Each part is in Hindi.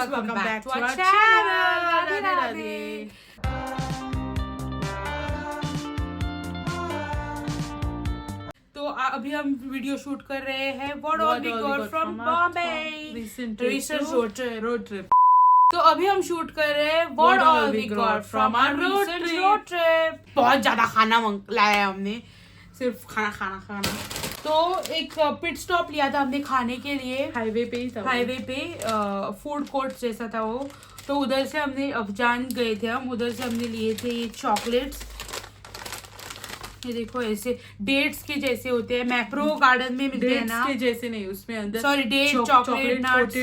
welcome back to our channel. Radhe Radhe. तो अभी हम वीडियो शूट कर रहे हैं What all we got from Bombay recent road trip। तो अभी हम शूट कर रहे हैं What all we got from our road trip। बहुत ज्यादा खाना लाया हमने, सिर्फ खाना। तो एक पिट स्टॉप लिया था हमने खाने के लिए, हाईवे पे फूड कोर्ट जैसा था वो। तो उधर से हमने अफजान गए थे, हम उधर से हमने लिए थे ये चॉकलेट्स। ये देखो ऐसे डेट्स के जैसे होते हैं, मैप्रो गार्डन में मिलते हैं ना, के जैसे नहीं, उसमें अंदर सॉरी डेट चॉकलेट नट्स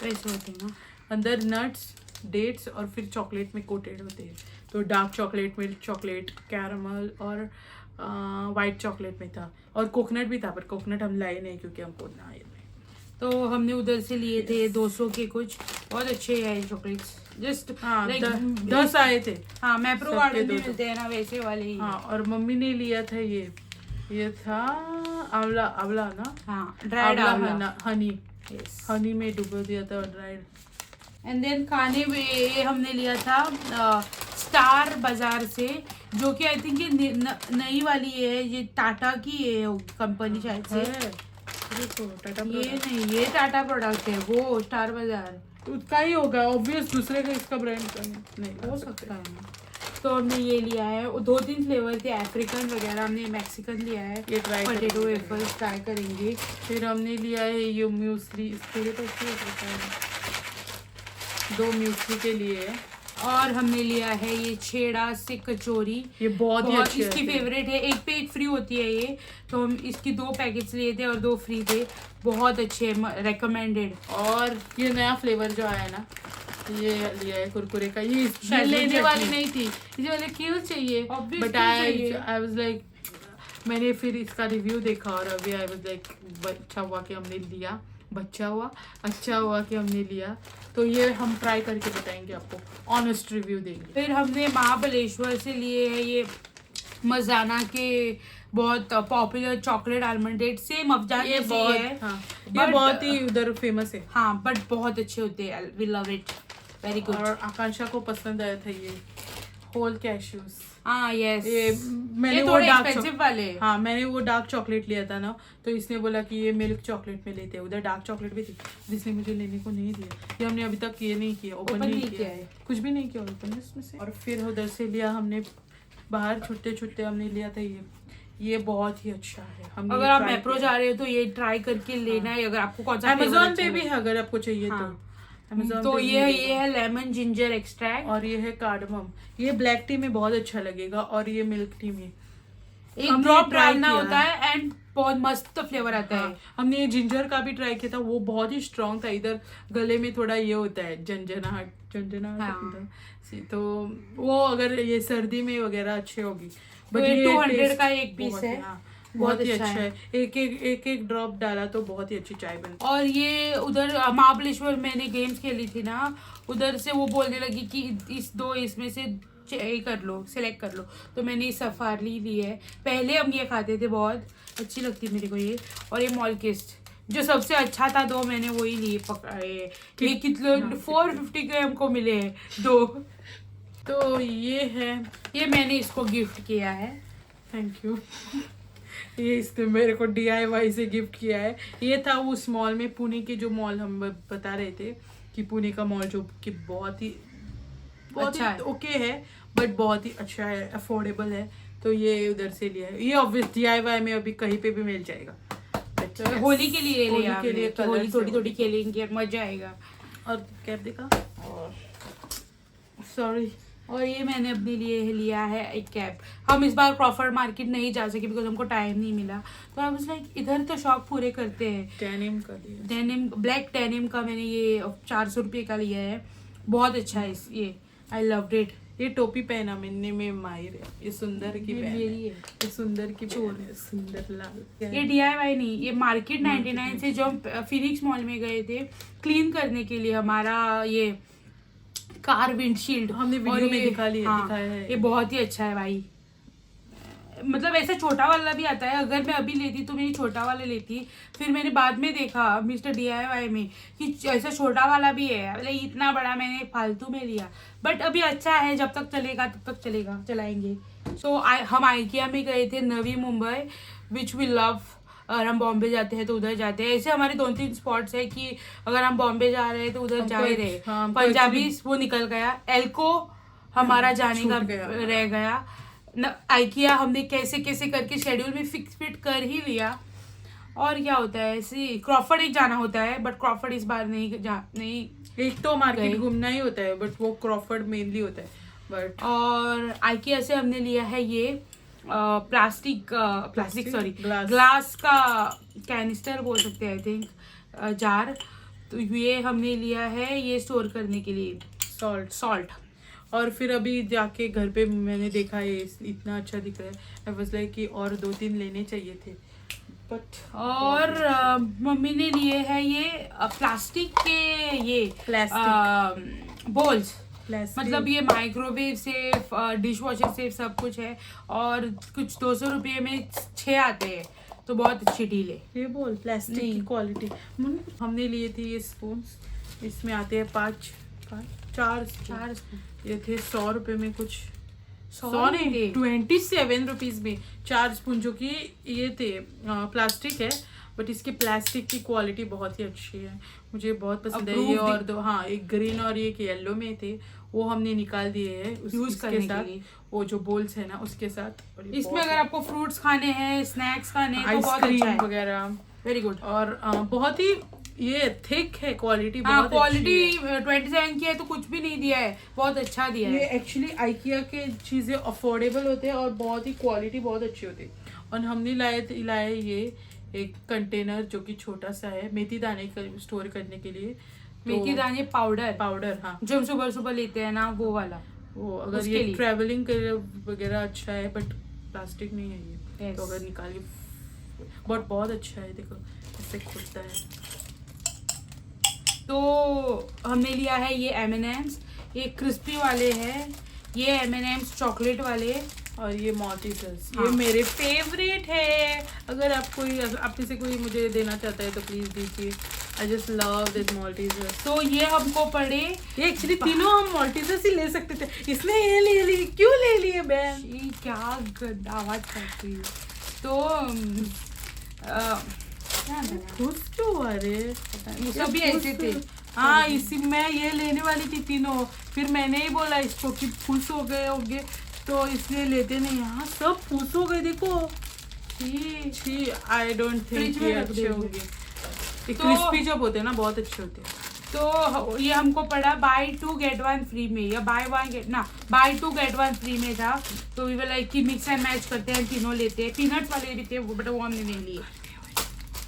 वैसे होते हैं ना, अंदर नट्स डेट्स और फिर चॉकलेट में कोटेड होते हैं। तो dark chocolate, milk chocolate, caramel और वाइट चॉकलेट में था, और कोकोनट भी था, पर कोकोनट हम लाए नहीं क्योंकि हमको ना आए। तो हमने उधर से लिए थे 200 के कुछ, बहुत अच्छे हैं चॉकलेट्स। जस्ट 10 आए थे। हाँ, मैप्रो गार्डन में मिलते हैं ना वैसे वाले ही। हाँ, और मम्मी ने लिया था ये था आंवला ना। हाँ, ड्राइड आंवला, हनी में डुबो दिया था और ड्राइड। एंड देन खाने में ये हमने लिया था स्टार बाजार से, जो कि आई थिंक ये नई वाली है, ये टाटा की है कंपनी शायद से। टाटा ये नहीं, ये टाटा प्रोडक्ट है, वो स्टार बाजार उसका ही होगा ऑब्वियस, दूसरे का इसका ब्रांड का नहीं हो सकता है ना। तो हमने ये लिया है, 2-3 फ्लेवर थे, अफ्रीकन वगैरह, हमने मैक्सिकन लिया है, ये ट्राई पोटैटो वेफर्स ट्राई करेंगे। फिर हमने लिया है ये म्यूसली, इसके लिए तो 2 म्यूसली के लिए है। और हमने लिया है ये छेड़ा से कचौरी, ये बहुत ही अच्छी इसकी फेवरेट है, एक पे एक फ्री होती है ये। तो हम इसकी 2 पैकेट्स लिए थे और 2 फ्री थे, बहुत अच्छे, रेकमेंडेड। और ये नया फ्लेवर जो आया है ना, ये लिया है कुरकुरे का। ये लेने वाली नहीं थी, ये वाले क्यों चाहिए, बट आई वाज लाइक, मैंने फिर इसका रिव्यू देखा और अभी आई वाज लाइक अच्छा हुआ कि हमने लिया, अच्छा हुआ कि हमने लिया। तो ये हम ट्राई करके बताएंगे आपको, ऑनेस्ट रिव्यू देंगे। फिर हमने महाबलेश्वर से लिए है ये मजाना के बहुत popular chocolate almond date, same अफजान ये बहुत है, हाँ, ये बहुत ही उधर फेमस है। हाँ, बट बहुत अच्छे होते हैं, we love it, very good. और आकांक्षा को पसंद आया था ये होल कैश्यूज। हाँ यस, ये मैंने वो एक्सपेंसिव वाले। हाँ, मैंने वो डार्क चॉकलेट लिया था ना, तो इसने बोला कि ये मिल्क चॉकलेट में लेते हैं, उधर डार्क चॉकलेट भी थी, जिसने मुझे लेने को नहीं दिया। ये हमने अभी तक ये नहीं किया, ओपन नहीं किया है, कुछ भी नहीं किया ओपन इसमें से। और फिर उधर से लिया हमने, बाहर छुट्टे हमने लिया था ये बहुत ही अच्छा है। हम अगर आप मैप्रो जा रहे हो तो ये ट्राई करके लेना है, अगर आपको कौन सा अमेज़न पे भी है अगर आपको चाहिए तो। तो ये है लेमन जिंजर एक्सट्रैक्ट, और ये है कार्डमम। ये ब्लैक टी में बहुत अच्छा लगेगा, और ये मिल्क टी में एक ड्रॉप डालना होता है एंड बहुत मस्त फ्लेवर आता है। हमने ये जिंजर का भी ट्राई किया था, वो बहुत ही स्ट्रॉन्ग था, इधर गले में थोड़ा ये होता है झंझनाहट। तो वो अगर ये सर्दी में वगैरह अच्छे होगी। बट ये 200 का एक पीस है, बहुत ही अच्छा है। एक ड्रॉप डाला तो बहुत ही अच्छी चाय बनती। और ये उधर महाबलेश्वर मैंने गेम्स खेली थी ना, उधर से वो बोलने लगी कि इसमें से कर लो, सिलेक्ट कर लो। तो मैंने सफारी ली है, पहले हम ये खाते थे, बहुत अच्छी लगती मेरे को ये। और ये मॉलकिस्ट जो सबसे अच्छा था, 2 मैंने वही लिए पकड़े, कितने 450 के हमको मिले हैं 2। तो ये मैंने इसको गिफ्ट किया है, थैंक यू। ये इसने मेरे को DIY से गिफ्ट किया है। ये था उस मॉल में, पुणे के जो मॉल हम बता रहे थे कि पुणे का मॉल जो कि बहुत ही अच्छा है, ओके है, बट बहुत ही अच्छा है, अफोर्डेबल है। तो ये उधर से लिया है, ये ऑब्वियस DIY में अभी कहीं पे भी मिल जाएगा। अच्छा, होली के लिए लिया, होली थोड़ी खेलेंगे, मजा आएगा। और कैप देखा, और सॉरी, और ये मैंने अपने लिए लिया है एक कैप। हम इस बार क्रॉफर्ड मार्केट नहीं जा सके बिकॉज हमको टाइम नहीं मिला, तो आई वाज लाइक इधर तो शौक पूरे करते हैं। डेनिम ब्लैक डेनिम का मैंने ये 400 रुपये का लिया है, बहुत अच्छा है ये, आई लव्ड इट। ये टोपी पहना मैंने में माहिर है, ये सुंदर की पहन है, ये सुंदर की चोर है, सुंदर लाल। ये DIY नहीं, ये मार्केट 99 से जो हम फिनिक्स मॉल में गए थे क्लीन करने के लिए हमारा ये कार विंडशील्ड, हमने वीडियो में दिखाया है। ये बहुत ही अच्छा है भाई, मतलब ऐसा छोटा वाला भी आता है, अगर मैं अभी लेती तो मैं छोटा वाला लेती, फिर मैंने बाद में देखा मिस्टर DIY में कि ऐसा छोटा वाला भी है, मतलब इतना बड़ा मैंने फालतू में लिया, बट अभी अच्छा है, जब तक चलेगा तब तक चलेगा, चलाएंगे। सो हम आइकिया में गए थे, Navi Mumbai, which we love. अगर हम बॉम्बे जाते हैं तो उधर जाते हैं, ऐसे हमारे 2-3 स्पॉट्स है कि अगर हम बॉम्बे जा रहे हैं तो उधर जा ही रहे। पंजाबी वो निकल गया, एल्को हमारा जाने का रह गया, आइकिया हमने कैसे कैसे करके शेड्यूल में फिट कर ही लिया। और क्या होता है, ऐसे क्रॉफर्ड एक जाना होता है, बट क्रॉफर्ड इस बार नहीं एक तो मार्केट घूमना ही होता है, बट वो क्रॉफर्ड मेनली होता है। बट और आइकिया से हमने लिया है ये प्लास्टिक सॉरी ग्लास का कैनिस्टर बोल सकते हैं, आई थिंक जार। तो ये हमने लिया है ये स्टोर करने के लिए सॉल्ट। और फिर अभी जाके घर पे मैंने देखा ये इतना अच्छा दिख रहा है, आई वाज लाइक कि और 2-3 लेने चाहिए थे, बट और मम्मी ने लिए हैं ये प्लास्टिक के ये बोल्स, मतलब ये microwave safe, dish washer safe, सब कुछ है, और कुछ 200 रुपये में 6 आते हैं, तो बहुत अच्छी डील है। ये बोल प्लास्टिक की क्वालिटी। हमने लिए थे ये स्पून, इसमें आते हैं 4 स्पून, ये थे 100 रुपये में, कुछ 100 नहीं 27 रुपीज में 4 स्पून, जो कि ये थे प्लास्टिक है, बट इसके प्लास्टिक की क्वालिटी बहुत ही अच्छी है, मुझे बहुत पसंद है ये। और दो एक ग्रीन और एक येलो में थे, वो हमने निकाल दिए हैं यूज करने के लिए, वो जो बोल्स है ना उसके साथ। इसमें अगर आपको फ्रूट्स खाने हैं, स्नैक्स खाने हैं, तो बहुत अच्छा है वगैरह, वेरी गुड। और बहुत ही ये थिक है, क्वालिटी बहुत क्वालिटी 27 की है, तो कुछ भी नहीं दिया है, बहुत अच्छा दिया है। ये एक्चुअली आइकिया के चीजें अफोर्डेबल होते हैं और बहुत ही क्वालिटी बहुत अच्छी होती है। और हमने लाए ये एक कंटेनर जो कि छोटा सा है, मेथी दाने स्टोर करने के लिए। मेथी दाने पाउडर, हाँ, जो हम सुबह लेते हैं ना, वो वाला, वो अगर ये ट्रैवलिंग वगैरह अच्छा है, बट प्लास्टिक नहीं है ये, तो अगर निकालिए, बट बहुत अच्छा है, देखो ऐसे खुलता है। तो हमने लिया है ये M&M's, ये क्रिस्पी वाले हैं, ये M&M's चॉकलेट वाले, और ये मॉल्टीजर्स, ये मेरे फेवरेट है। अगर आप में से कोई मुझे देना चाहता है तो प्लीज दीजिए, आई जस्ट लव दिस मॉल्टीजर्स। तो ये हमको पड़े, ये एक्चुअली तीनों हम मॉल्टीजर्स ही ले सकते थे, इसने ये ले ली, क्यों ले लिए बहन? ये क्या गंदा आवाज करती है। तो खुश क्यों हुआ रे? ये सभी ऐसे थे। हाँ, इसी मैं ये लेने वाली थी तीनों, फिर मैंने ही बोला इसको कि खुश हो गए होंगे, तो इसलिए लेते नहीं। यहाँ सब खुश हो गए, देखो। छी, आई डोंट थिंक ये अच्छे होंगे। क्रिस्पी जब होते हैं ना, बहुत अच्छे होते हैं। तो ये हमको पड़ा बाय 2 get 1 फ्री में, या बाय 2 get 1 फ्री में था, तो वी वर लाइक कि मिक्स एंड मैच करते हैं, तीनों लेते हैं। पीनट वाले भी थे, बट वो हमने नहीं लिए।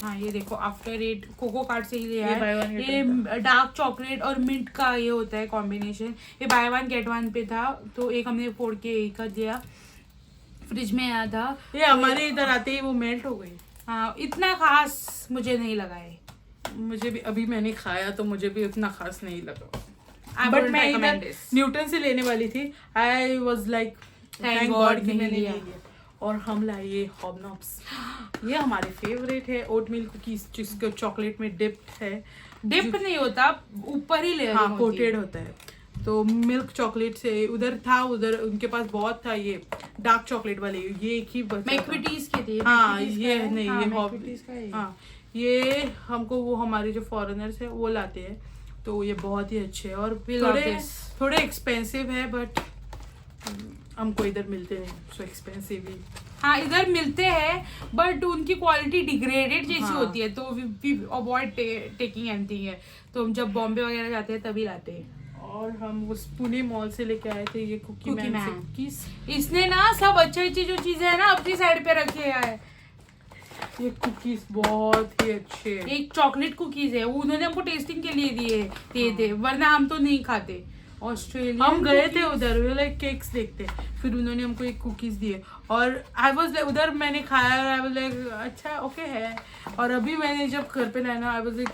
हाँ, ये देखो आफ्टर 8 कोको कार्ड से ही लिया है। ये डार्क चॉकलेट और मिंट का ये होता है कॉम्बिनेशन, ये बाय 1 get 1 पे था, तो एक हमने फोड़ के कर दिया, फ्रिज में आया था। ये हमारे इधर आते ही वो मेल्ट हो गई। हाँ, इतना खास मुझे नहीं लगा है। मुझे भी, अभी मैंने खाया तो मुझे भी उतना खास नहीं लगा, बट मैं इधर न्यूटन से लेने वाली थी। I was like thank God कि मैंने लिया। और हम लाए हॉबनॉब्स, ये हमारे फेवरेट है, ओट मिल्क कुकीज, जिसको चॉकलेट में डिप्ड है। डिप नहीं होता, ऊपर ही लेयर, हाँ, कोटेड होता है। तो मिल्क चॉकलेट से उधर उनके पास बहुत था ये डार्क चॉकलेट वाले, ये एक ही मैक्विटीज के थे। हाँ, ये नहीं, ये मैक्विटीज का है। हाँ, ये हमको वो हमारे जो फॉरेनर्स है वो लाते हैं, तो ये बहुत ही अच्छे हैं, और थोड़े एक्सपेंसिव है, बट हमको इधर मिलते नहीं, सो एक्सपेंसिव ही। हाँ, इधर मिलते हैं, बट उनकी क्वालिटी डिग्रेडेड जैसी होती है, तो वी अवॉइड टेकिंग एनीथिंग है, तो हम जब बॉम्बे वगैरह जाते हैं तभी लाते हैं। और हम उस पुणे मॉल से लेके आए थे ये कुकी मैन कुकीज। इसने ना सब अच्छी जो चीजें है ना अपनी साइड पे रखे है। ये कुकीज बहुत ही अच्छे हैं। एक चॉकलेट कुकीज है, उन्होंने हमको टेस्टिंग के लिए दिए थे, वरना हम तो नहीं खाते। ऑस्ट्रेलिया हम गए थे उधर, वो लाइक केक्स देखते, फिर उन्होंने हमको एक कुकीज दिए, और आई वाज लाइक, उधर मैंने खाया, आई वाज लाइक अच्छा ओके है। और अभी मैंने जब घर पे लाया ना, आई वाज लाइक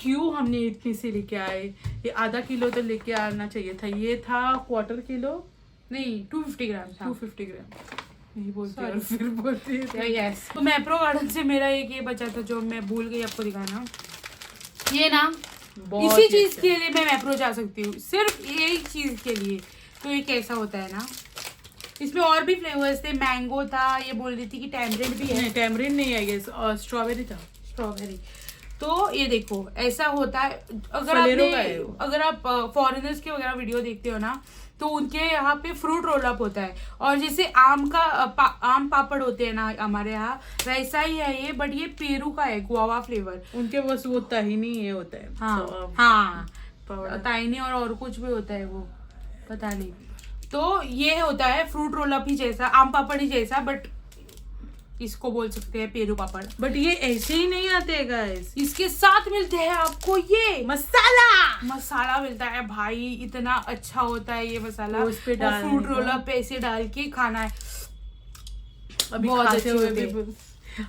क्यों हमने इतनी से लेके आए, ये आधा किलो तो लेके आना चाहिए था। ये था 1/4 किलो, नहीं 250 ग्राम था। 250 ग्राम, नहीं बोलती और फिर बोलती है। यस, तो मैप्रो गार्डन से मेरा एक ये बचा था जो मैं भूल गई आपको दिखाना। ये ना इसी चीज के लिए मैं मैप्रो जा सकती हूँ, सिर्फ एक चीज के लिए। तो ये कैसा होता है ना, इसमें और भी फ्लेवर्स थे, मैंगो था, ये बोल रही थी कि टैमरिंड भी है। टैमरिंड नहीं है, और स्ट्रॉबेरी था। स्ट्रॉबेरी। तो ये देखो ऐसा होता है, अगर आप फॉरेनर्स के वगैरह वीडियो देखते हो ना, तो उनके यहाँ पे फ्रूट रोल अप होता है, और जैसे आम पापड़ होते हैं ना हमारे यहाँ, वैसा ही है ये, बट ये पेरू का है, गुआवा फ्लेवर। उनके बस वो ताहिनी ये होता है। हाँ ताहिनी और कुछ भी होता है, वो पता नहीं। तो ये होता है फ्रूट रोल अप ही जैसा, आम पापड़ ही जैसा, बट इसको बोल सकते हैं पेरू पापड़। बट ये ऐसे ही नहीं आते हैं गाइस, इसके साथ मिलते हैं आपको ये मसाला मिलता है भाई, इतना अच्छा होता है ये मसाला। उस पे डाल फ्रूट रोल अप ऐसे डाल के खाना है, अभी बहुत खाते अच्छे हुए होते हैं।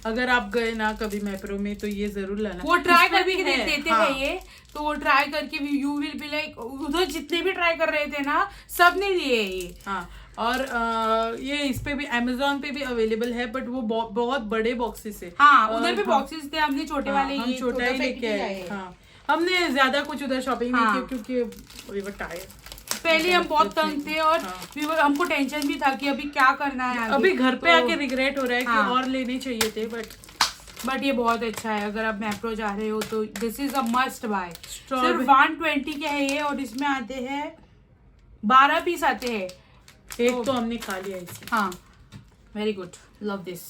अगर आप गए ना कभी मैप्रो में तो ये जरूर लाना। वो ट्राई करके देते हैं ये, तो वो ट्राई करके यू विल बी लाइक, उधर जितने भी ट्राई कर रहे थे ना सबने लिए ये। हाँ, और ये इस पे भी अमेज़न पे भी अवेलेबल है, बट वो बहुत बड़े बॉक्सेस है। हाँ उधर भी बॉक्सेस थे, हमने छोटे वाले हम छोटा ही लेके आए। हाँ, हमने ज्यादा कुछ उधर शॉपिंग नहीं की क्योंकि वी वर टायर्ड। पहले हम बहुत तंग थे और हमको टेंशन भी था कि अभी क्या करना है आगे। अभी घर पे आके रिग्रेट हो रहा है कि और लेने चाहिए थे, बट ये बहुत अच्छा है। अगर आप मैप्रो जा रहे हो तो this is a must buy. सिर्फ 120 के है ये, और इसमें आते हैं 12 पीस आते हैं। एक तो हमने खा लिया इसे। हाँ वेरी गुड, लव दिस।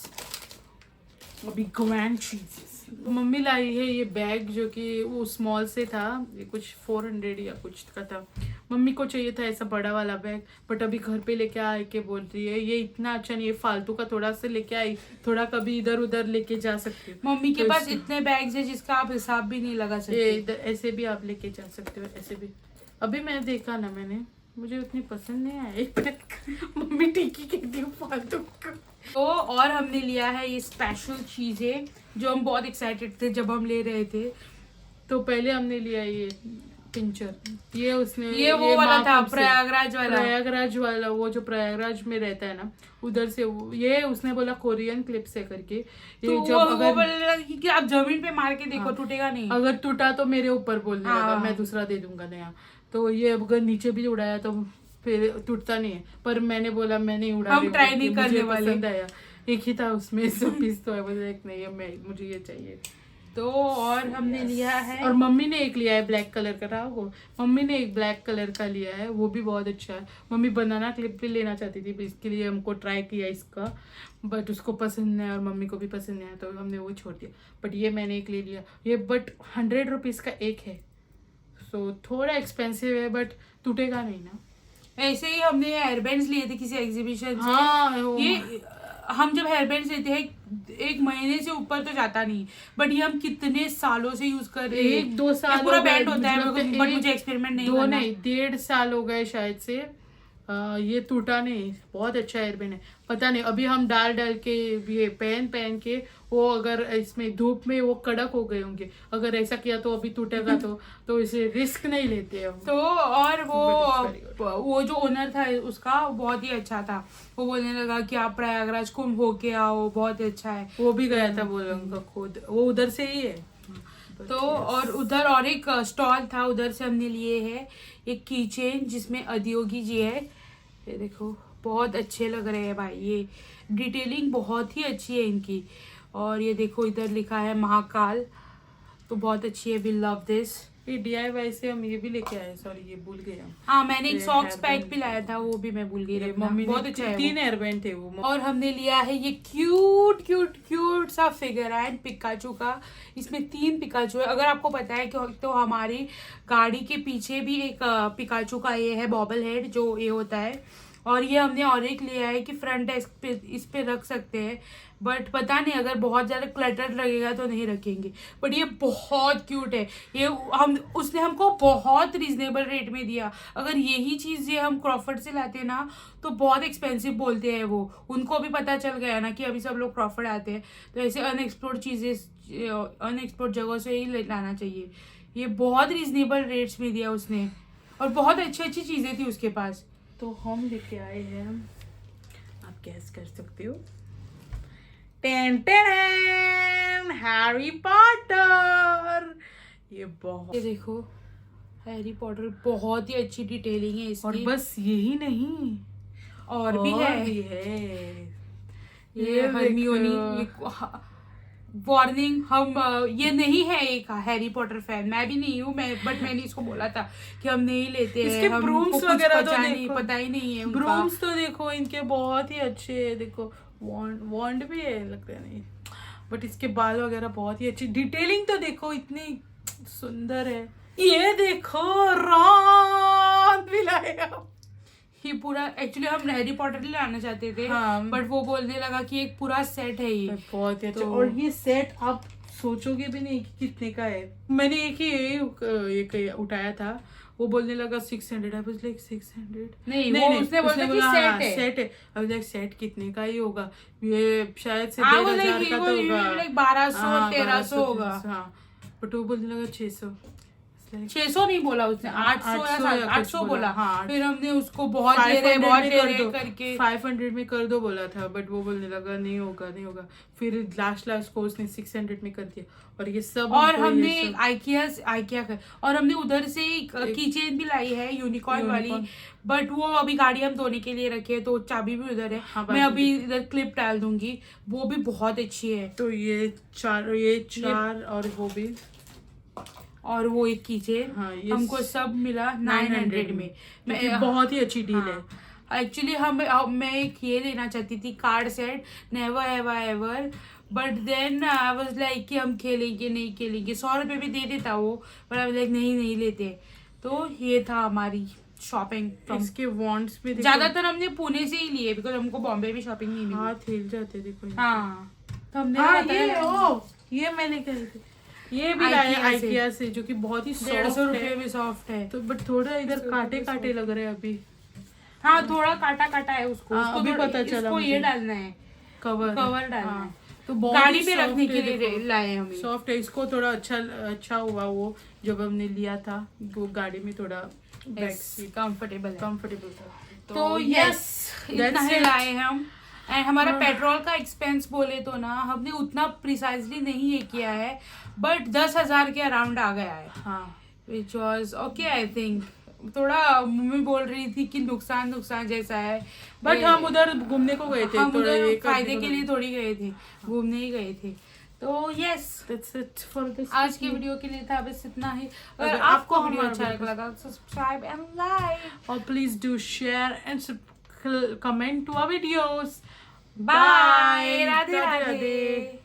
अभी ग्रैंड चीजेस मम्मी लाई है ये बैग, जो कि वो स्मॉल से था, ये कुछ 400 या कुछ का था। मम्मी को चाहिए था ऐसा बड़ा वाला बैग, बट अभी घर पे लेके आए के बोल रही है ये इतना अच्छा नहीं है, फालतू का थोड़ा सा लेके आई, थोड़ा कभी इधर उधर लेके जा सकती हूँ। मम्मी के पास इतने बैग्स है जिसका आप हिसाब भी नहीं लगा सकते। ऐसे भी आप लेके जा सकते हो, ऐसे भी। अभी मैं देखा ना, मुझे उतनी पसंद नहीं आया। मम्मी ठीक ही कहती हूँ फालतू का। तो और हमने लिया है ये स्पेशल चीजें जो हम बहुत एक्साइटेड थे जब हम ले रहे थे। तो पहले हमने लिया ये पिंचर, ये वो वाला था प्रयागराज वाला, वो जो प्रयागराज में रहता है ना उधर से। ये उसने बोला कोरियन क्लिप से करके, ये तो अगर कि आप जमीन पे मार के देखो टूटेगा नहीं, अगर टूटा तो मेरे ऊपर बोलने लगा, मैं दूसरा दे दूंगा नया। तो ये अगर नीचे भी उड़ाया तो फिर टूटता नहीं है, पर मैंने बोला मैं नहीं उड़ा, हम ट्राई नहीं करने वाले। पसंद आया, एक ही था उसमें 100 पीस, तो नहीं मुझे ये चाहिए। तो और हमने लिया है, और मम्मी ने एक लिया है ब्लैक कलर का था वो, मम्मी ने एक ब्लैक कलर का लिया है, वो भी बहुत अच्छा है। मम्मी बनाना क्लिप भी लेना चाहती थी, इसके लिए हमको ट्राई किया इसका, बट उसको पसंद नहीं है और मम्मी को भी पसंद नहीं है, तो हमने वो छोड़ दिया। बट ये मैंने एक ले लिया, ये बट 100 रुपीज़ का एक है, सो थोड़ा एक्सपेंसिव है, बट टूटेगा नहीं ना। ऐसे ही हमने हेयरबैंड्स लिए थे किसी एग्जीबिशन से। हाँ, ये हम जब हेयरबैंड्स लेते हैं 1 महीने से ऊपर तो जाता नहीं, बट ये हम कितने सालों से यूज कर रहे हैं। 1-2 साल पूरा बैंड होता है, बट मुझे एक्सपेरिमेंट नहीं करना। 1.5 साल हो गए शायद से। ये टूटा नहीं, बहुत अच्छा हेयरबैंड है। पता नहीं अभी हम डाल के ये पहन के वो अगर इसमें धूप में वो कड़क हो गए होंगे, अगर ऐसा किया तो अभी टूटेगा तो इसे रिस्क नहीं लेते हम। तो और वो जो ओनर था उसका बहुत ही अच्छा था, वो बोलने लगा कि आप प्रयागराज कुंभ होके आओ, बहुत अच्छा है। वो भी गया था बोल उनका खुद, वो उधर से ही है। तो और उधर और एक स्टॉल था, उधर से हमने लिए है एक की चेन जिसमें अधियोगी जी है। ये देखो बहुत अच्छे लग रहे हैं भाई, ये डिटेलिंग बहुत ही अच्छी है इनकी। और ये देखो इधर लिखा है महाकाल, तो बहुत अच्छी है, वी लव दिस। ये DIY से हम ये भी लेके आए, सॉरी ये भूल गए हम। हाँ मैंने एक सॉक्स पैक भी लाया था, वो भी मैं भूल गई रखना। मम्मी बहुत अच्छा है, 3 हेयरबैंड थे वो। और हमने लिया है ये क्यूट सा फिगर एंड पिकाचू का। इसमें 3 पिकाचू है। अगर आपको पता है कि तो हमारी गाड़ी के पीछे भी एक पिकाचू का ये है बॉबल हेड जो ये होता है, और ये हमने और एक लिया है कि फ्रंट डेस्क पे इस पे रख सकते हैं, बट पता नहीं अगर बहुत ज़्यादा क्लटर लगेगा तो नहीं रखेंगे। बट ये बहुत क्यूट है, ये उसने हमको बहुत रीजनेबल रेट में दिया। अगर यही चीज़ ये हम क्रॉफर्ड से लाते ना तो बहुत एक्सपेंसिव बोलते हैं वो, उनको भी पता चल गया ना कि अभी सब लोग क्रॉफर्ड आते हैं, तो ऐसे अनएक्सप्लोर्ड अनएक्सप्लोर्ड जगहों से ही लाना चाहिए। ये बहुत रीजनेबल रेट्स में दिया उसने, और बहुत अच्छी चीज़ें थी उसके पास। तो हम लेके आए हैं गैस कर सकते हो। Ten ten Harry Potter. ये देखो हैरी पॉटर, बहुत ही अच्छी डिटेलिंग है इसकी। और बस यही नहीं, और भी है। ये हरमियोनी। वार्निंग, हम ये नहीं है एक हैरी पॉटर फैन, मैं भी नहीं हूँ, बट मैंने इसको बोला था कि हम नहीं लेते हैं। इसके ब्रूम्स वगैरह तो नहीं, पता ही नहीं है। ब्रूम्स तो देखो इनके बहुत ही अच्छे है। देखो वॉन्ड भी है, लगता है नहीं, बट इसके बाल वगैरह बहुत ही अच्छी। डिटेलिंग तो देखो इतनी सुंदर है। ये देखो रॉन भी लाया। ये पूरा एक्चुअली हम हैरी पॉटर लाना चाहते थे, हाँ, बट वो बोलने लगा कि एक पूरा सेट है ये, बहुत ही अच्छा। और ये सेट आप सोचोगे भी नहीं कि कितने का है। मैंने एक ही ये उठाया था, वो बोलने लगा 600। आई वाज लाइक 600 नहीं, उसने बोला कि सेट है। आई लाइक सेट कितने का ही होगा, ये शायद से 1500 का तो होगा, 1200-1300 होगा। हाँ, बट वो बोलने लगा 600 नहीं बोला उसने, 800 बोला। हाँ, फिर हमने उसको बहुत दे रहे करके 500 में कर दो बोला था, बट वो बोलने लगा नहीं होगा। फिर लास्ट को उसने 600 में कर दिया। और ये सब, और हमने आइकिया और हमने उधर से की चेन भी लाई है, यूनिकॉर्न वाली, बट वो अभी गाड़ी हम धोने के लिए रखे है, तो चाबी भी उधर है। हाँ, मैं अभी इधर क्लिप डाल दूंगी, वो भी बहुत अच्छी है। तो ये चार और वो भी, और वो एक कीचेन। हाँ, हमको सब मिला 900 में। बहुत ही अच्छी डील है। एक्चुअली मैं एक ये लेना चाहती थी, card set, never have I ever, but then I was like कि हम खेलेंगे नहीं खेलेंगे। 100 रुपये भी दे देता वो, पर आई वाज लाइक नहीं लेते। तो ये था हमारी शॉपिंग। इसके वॉन्ट्स भी ज्यादातर हमने पुणे से ही लिए, बिकॉज हमको बॉम्बे भी शॉपिंग नहीं मिली। हाथ हिल जाते देखो। हाँ, तो हमने ये मैंने कही थी, ये भी लाया आइकिया से, जो कि बहुत ही 150 रुपये में सॉफ्ट है। तो बट थोड़ा इधर काटे लग रहे हैं अभी। हाँ, थोड़ा काटा है उसको। अभी पता चला। इसको ये डालना है, कवर डालना है, तो गाड़ी पे रखने के लिए लाए हम। सॉफ्ट है, इसको थोड़ा अच्छा हुआ वो जब हमने लिया था, वो गाड़ी में थोड़ा कंफर्टेबल था। तो यस, इतना ही लाए हम। एंड हमारा पेट्रोल का एक्सपेंस बोले तो ना, हमने उतना प्रिसाइजली नहीं ये किया है, बट 10,000 के अराउंड आ गया है। हाँ, which was okay. I think थोड़ा मम्मी बोल रही थी कि नुकसान जैसा है, बट हम उधर घूमने को गए थे, हम उधर फायदे के लिए थोड़ी गए थे, घूमने ही गए थे। तो yes, that's it for this. आज की वीडियो के लिए था बस इतना ही। अगर आपको वीडियो अच्छा लगा, सब्सक्राइब एंड लाइक, और please do share and comment to our videos. Bye, Radhe Radhe.